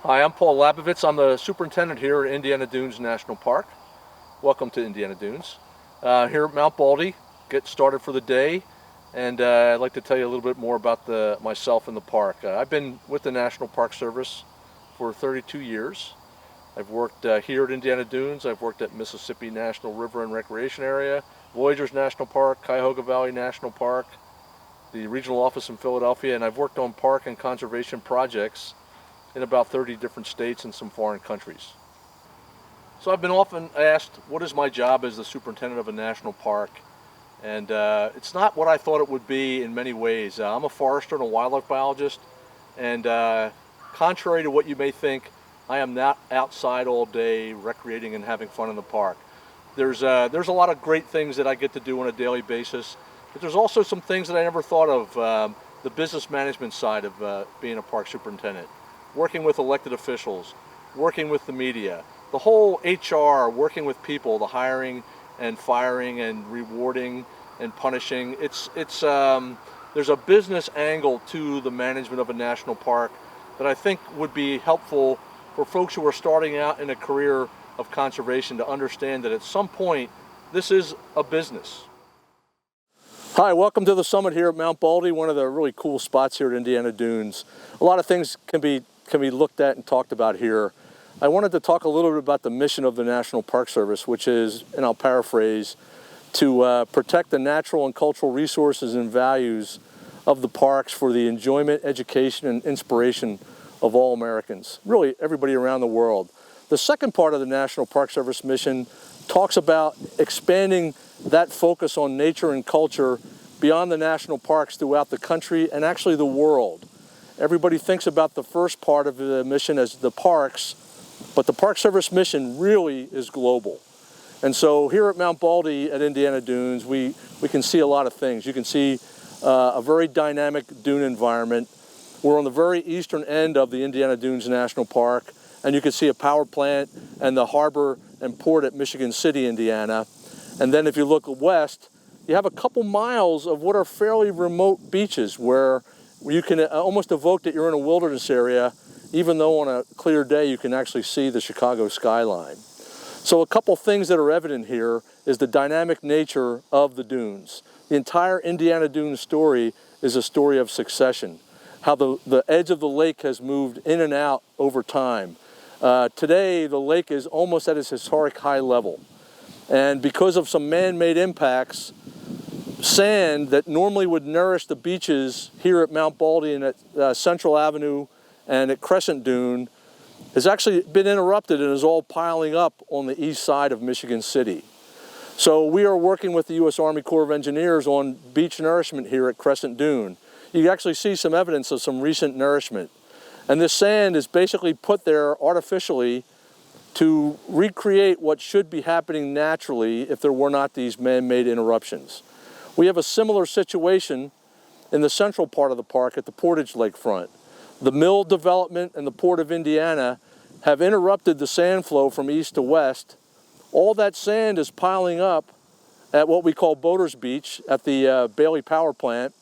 Hi, I'm Paul Labovitz. I'm the superintendent here at Indiana Dunes National Park. Welcome to Indiana Dunes. Here at Mount Baldy, get started for the day, and I'd like to tell you a little bit more about myself and the park. I've been with the National Park Service for 32 years. I've worked here at Indiana Dunes. I've worked at Mississippi National River and Recreation Area, Voyageurs National Park, Cuyahoga Valley National Park, the regional office in Philadelphia, and I've worked on park and conservation projects in about 30 different states and some foreign countries. So I've been often asked, what is my job as the superintendent of a national park? And it's not what I thought it would be in many ways. I'm a forester and a wildlife biologist, and contrary to what you may think, I am not outside all day recreating and having fun in the park. There's a lot of great things that I get to do on a daily basis, but there's also some things that I never thought of, the business management side of being a park superintendent. Working with elected officials, working with the media, the whole HR, working with people, the hiring and firing and rewarding and punishing. There's a business angle to the management of a national park that I think would be helpful for folks who are starting out in a career of conservation to understand that at some point this is a business. Hi, welcome to the summit here at Mount Baldy, one of the really cool spots here at Indiana Dunes. A lot of things can be looked at and talked about here. I wanted to talk a little bit about the mission of the National Park Service, which is, and I'll paraphrase, to protect the natural and cultural resources and values of the parks for the enjoyment, education, and inspiration of all Americans, really everybody around the world. The second part of the National Park Service mission talks about expanding that focus on nature and culture beyond the national parks throughout the country and actually the world. Everybody thinks about the first part of the mission as the parks, but the Park Service mission really is global. And so here at Mount Baldy at Indiana Dunes, we can see a lot of things. You can see a very dynamic dune environment. We're on the very eastern end of the Indiana Dunes National Park, and you can see a power plant and the harbor and port at Michigan City, Indiana. And then if you look west, you have a couple miles of what are fairly remote beaches where you can almost evoke that you're in a wilderness area, even though on a clear day you can actually see the Chicago skyline. So a couple things that are evident here is the dynamic nature of the dunes. The entire Indiana Dunes story is a story of succession, how the edge of the lake has moved in and out over time. Today, the lake is almost at its historic high level. And because of some man-made impacts, sand that normally would nourish the beaches here at Mount Baldy and at Central Avenue and at Crescent Dune has actually been interrupted and is all piling up on the east side of Michigan City. So we are working with the U.S. Army Corps of Engineers on beach nourishment here at Crescent Dune. You can actually see some evidence of some recent nourishment. And this sand is basically put there artificially to recreate what should be happening naturally if there were not these man-made interruptions. We have a similar situation in the central part of the park at the Portage Lakefront. The mill development and the Port of Indiana have interrupted the sand flow from east to west. All that sand is piling up at what we call Boaters Beach at the Bailey Power Plant,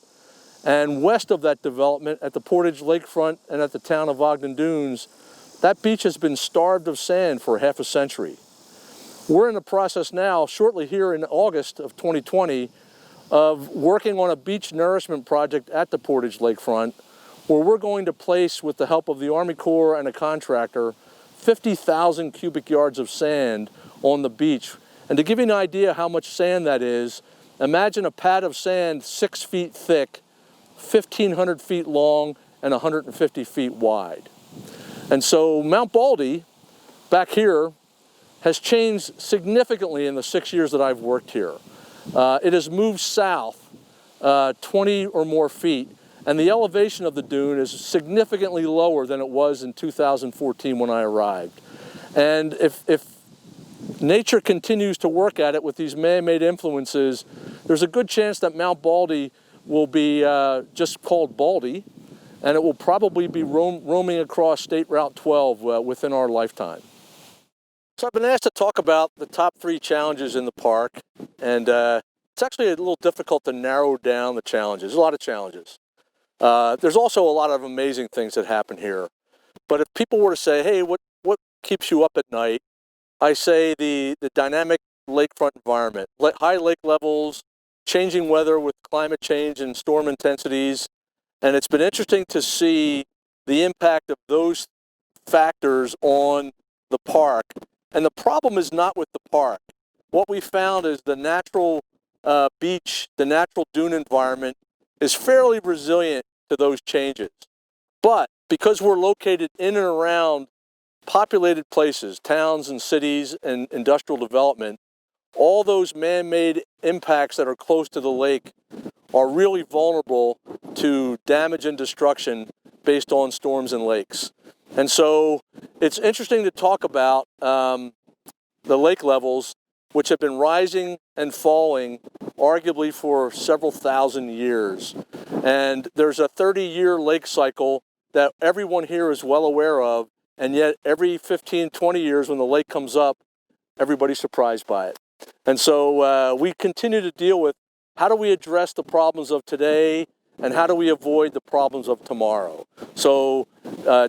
and west of that development at the Portage Lakefront and at the town of Ogden Dunes, that beach has been starved of sand for half a century. We're in the process now, shortly here in August of 2020, of working on a beach nourishment project at the Portage Lakefront, where we're going to place, with the help of the Army Corps and a contractor, 50,000 cubic yards of sand on the beach. And to give you an idea how much sand that is, imagine a pad of sand 6 feet thick, 1,500 feet long, and 150 feet wide. And so Mount Baldy, back here, has changed significantly in the 6 years that I've worked here. It has moved south 20 or more feet, and the elevation of the dune is significantly lower than it was in 2014 when I arrived. And if nature continues to work at it with these man-made influences, there's a good chance that Mount Baldy will be just called Baldy, and it will probably be roaming across State Route 12 within our lifetime. So I've been asked to talk about the top 3 challenges in the park, and it's actually a little difficult to narrow down the challenges. There's a lot of challenges. There's also a lot of amazing things that happen here. But if people were to say, hey, what keeps you up at night? I say the dynamic lakefront environment, high lake levels, changing weather with climate change and storm intensities. And it's been interesting to see the impact of those factors on the park. And the problem is not with the park. What we found is the natural beach, the natural dune environment is fairly resilient to those changes. But because we're located in and around populated places, towns and cities and industrial development, all those man-made impacts that are close to the lake are really vulnerable to damage and destruction based on storms and lakes. And so it's interesting to talk about the lake levels, which have been rising and falling arguably for several thousand years. And there's a 30-year lake cycle that everyone here is well aware of, and yet every 15, 20 years when the lake comes up, everybody's surprised by it. And so we continue to deal with how do we address the problems of today and how do we avoid the problems of tomorrow. So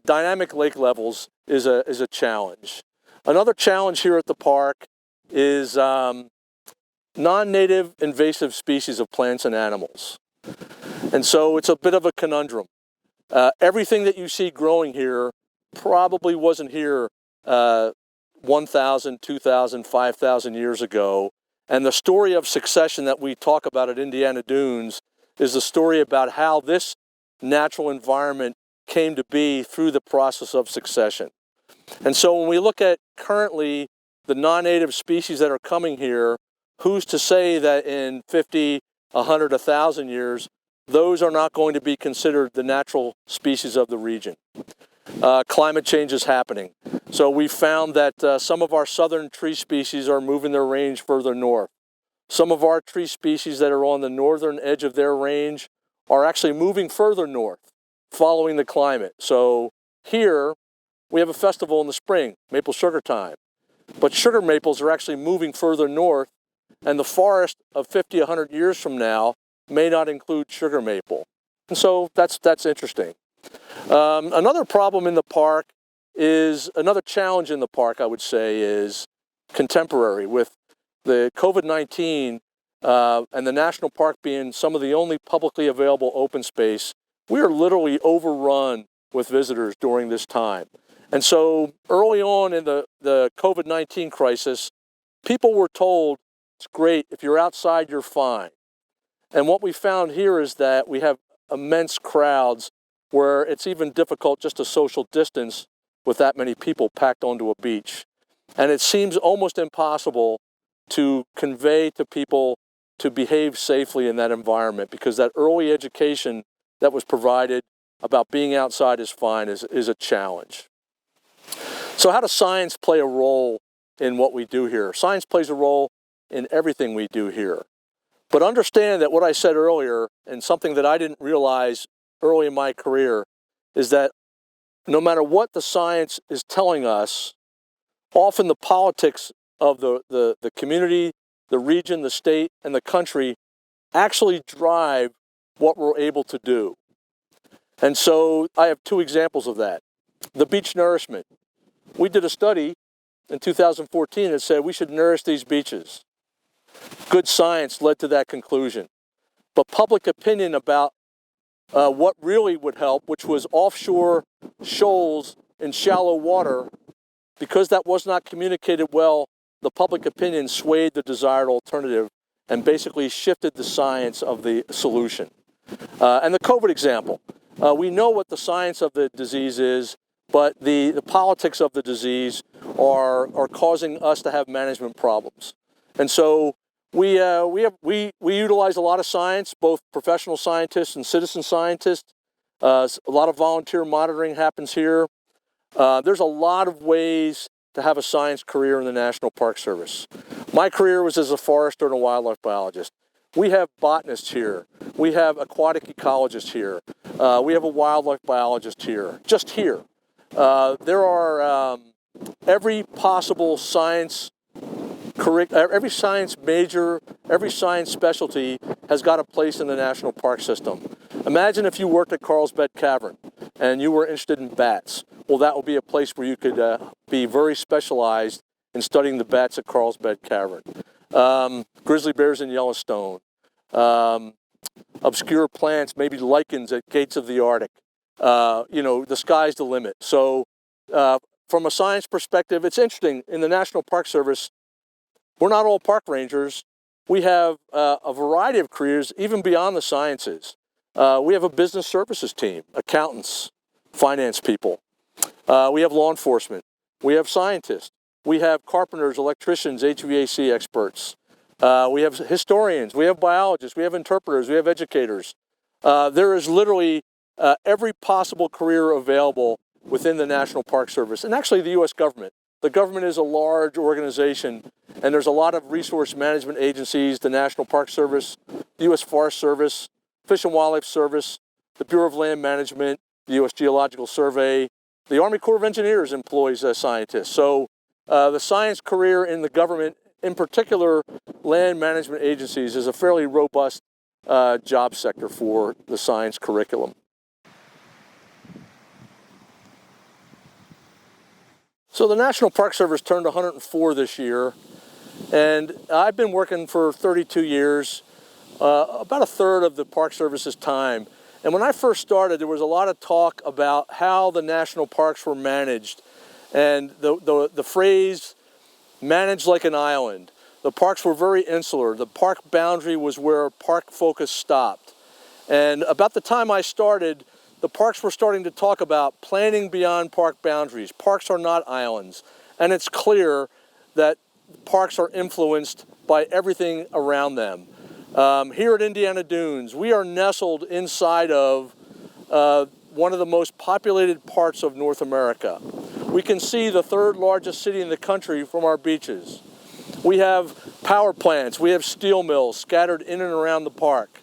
dynamic lake levels is a challenge. Another challenge here at the park is non-native invasive species of plants and animals. And so it's a bit of a conundrum. Everything that you see growing here probably wasn't here 1,000, 2,000, 5,000 years ago. And the story of succession that we talk about at Indiana Dunes is the story about how this natural environment came to be through the process of succession. And so when we look at currently the non-native species that are coming here, who's to say that in 50, 100, 1,000 years, those are not going to be considered the natural species of the region? Climate change is happening. So we found that some of our southern tree species are moving their range further north. Some of our tree species that are on the northern edge of their range are actually moving further north, following the climate. So here, we have a festival in the spring, maple sugar time. But sugar maples are actually moving further north, and the forest of 50, 100 years from now may not include sugar maple. And so that's interesting. Another problem in the park is, another challenge in the park, I would say, is contemporary. With the COVID-19 and the national park being some of the only publicly available open space, we are literally overrun with visitors during this time. And so early on in the COVID-19 crisis, people were told, it's great, if you're outside, you're fine. And what we found here is that we have immense crowds where it's even difficult just to social distance with that many people packed onto a beach. And it seems almost impossible to convey to people to behave safely in that environment, because that early education that was provided about being outside is fine is a challenge. So how does science play a role in what we do here? Science plays a role in everything we do here. But understand that what I said earlier, and something that I didn't realize early in my career, is that no matter what the science is telling us, often the politics of the community, the region, the state, and the country actually drive what we're able to do. And so I have two examples of that. The beach nourishment. We did a study in 2014 that said we should nourish these beaches. Good science led to that conclusion. But public opinion about what really would help, which was offshore shoals in shallow water, because that was not communicated well, the public opinion swayed the desired alternative and basically shifted the science of the solution. And the COVID example. We know what the science of the disease is, but the politics of the disease are causing us to have management problems. And so we utilize a lot of science, both professional scientists and citizen scientists. A lot of volunteer monitoring happens here. There's a lot of ways to have a science career in the National Park Service. My career was as a forester and a wildlife biologist. We have botanists here. We have aquatic ecologists here. We have a wildlife biologist here, just here. There are every possible science every science major, every science specialty has got a place in the National Park System. Imagine if you worked at Carlsbad Cavern and you were interested in bats. well, that will be a place where you could be very specialized in studying the bats at Carlsbad Cavern. Grizzly bears in Yellowstone. Obscure plants, maybe lichens at gates of the Arctic. You know, the sky's the limit. So from a science perspective, it's interesting. In the National Park Service, we're not all park rangers. We have a variety of careers, even beyond the sciences. We have a business services team, accountants, finance people. We have law enforcement. We have scientists. We have carpenters, electricians, HVAC experts. We have historians. We have biologists. We have interpreters. We have educators. There is literally every possible career available within the National Park Service, and actually the U.S. government. The government is a large organization, and there's a lot of resource management agencies, the National Park Service, the U.S. Forest Service, Fish and Wildlife Service, the Bureau of Land Management, the U.S. Geological Survey. The Army Corps of Engineers employs scientists. So the science career in the government, in particular land management agencies, is a fairly robust job sector for the science curriculum. So the National Park Service turned 104 this year, and I've been working for 32 years, about a third of the Park Service's time. And when I first started, there was a lot of talk about how the national parks were managed, and the phrase managed like an island. The parks were very insular. The park boundary was where park focus stopped. And about the time I started, the parks were starting to talk about planning beyond park boundaries. Parks are not islands. And it's clear that parks are influenced by everything around them. Here at Indiana Dunes, we are nestled inside of one of the most populated parts of North America. We can see the third largest city in the country from our beaches. We have power plants, we have steel mills scattered in and around the park.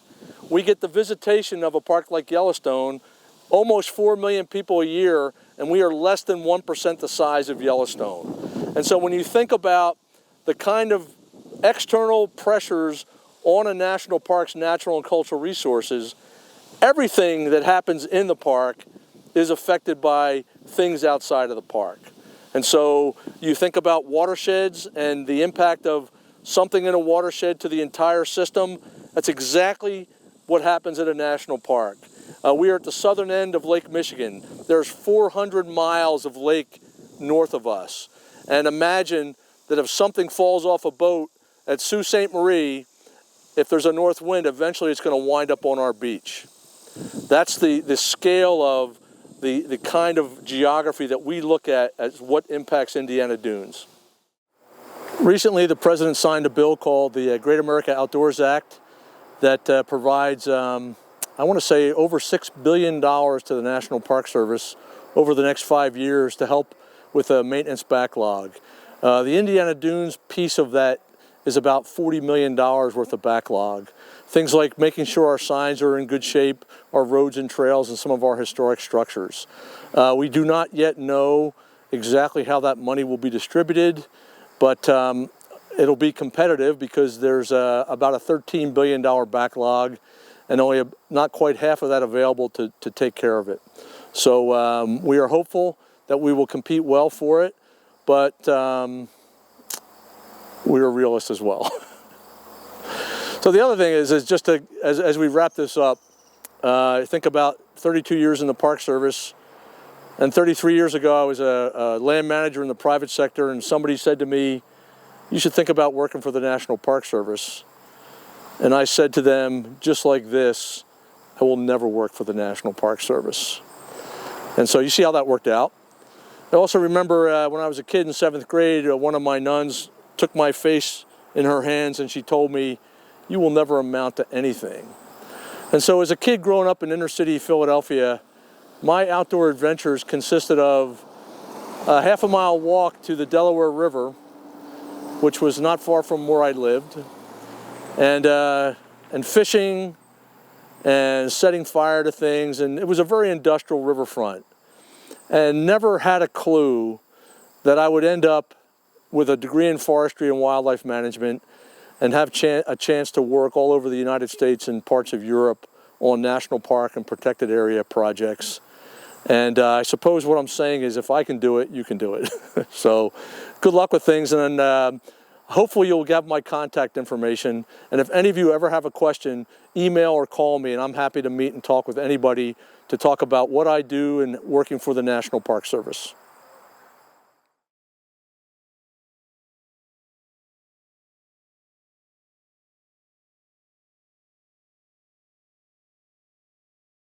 We get the visitation of a park like Yellowstone, almost 4 million people a year, and we are less than 1% the size of Yellowstone. And so when you think about the kind of external pressures on a national park's natural and cultural resources, everything that happens in the park is affected by things outside of the park. And so you think about watersheds and the impact of something in a watershed to the entire system. That's exactly what happens at a national park. We are at the southern end of Lake Michigan. There's 400 miles of lake north of us. And imagine that if something falls off a boat at Sault Ste. Marie, if there's a north wind, eventually it's going to wind up on our beach. That's the scale of the kind of geography that we look at as what impacts Indiana Dunes. Recently, the President signed a bill called the Great America Outdoors Act that provides, I want to say, over $6 billion to the National Park Service over the next 5 years to help with a maintenance backlog. The Indiana Dunes piece of that is about $40 million worth of backlog. Things like making sure our signs are in good shape, our roads and trails, and some of our historic structures. We do not yet know exactly how that money will be distributed, but it'll be competitive because there's about a $13 billion backlog and only not quite half of that available to take care of it. So we are hopeful that we will compete well for it, but we are realists as well. So the other thing is just to, as we wrap this up, think about 32 years in the Park Service, and 33 years ago I was a land manager in the private sector, and somebody said to me, you should think about working for the National Park Service. And I said to them, just like this, I will never work for the National Park Service. And so you see how that worked out. I also remember when I was a kid in 7th grade, one of my nuns took my face in her hands and she told me, you will never amount to anything. And so as a kid growing up in inner city Philadelphia, my outdoor adventures consisted of a half-a-mile walk to the Delaware River, which was not far from where I lived, and fishing and setting fire to things. And it was a very industrial riverfront, and never had a clue that I would end up with a degree in forestry and wildlife management and have a chance to work all over the United States and parts of Europe on national park and protected area projects. And I suppose what I'm saying is if I can do it, you can do it. So good luck with things, and hopefully you'll get my contact information. And if any of you ever have a question, email or call me, and I'm happy to meet and talk with anybody to talk about what I do in working for the National Park Service.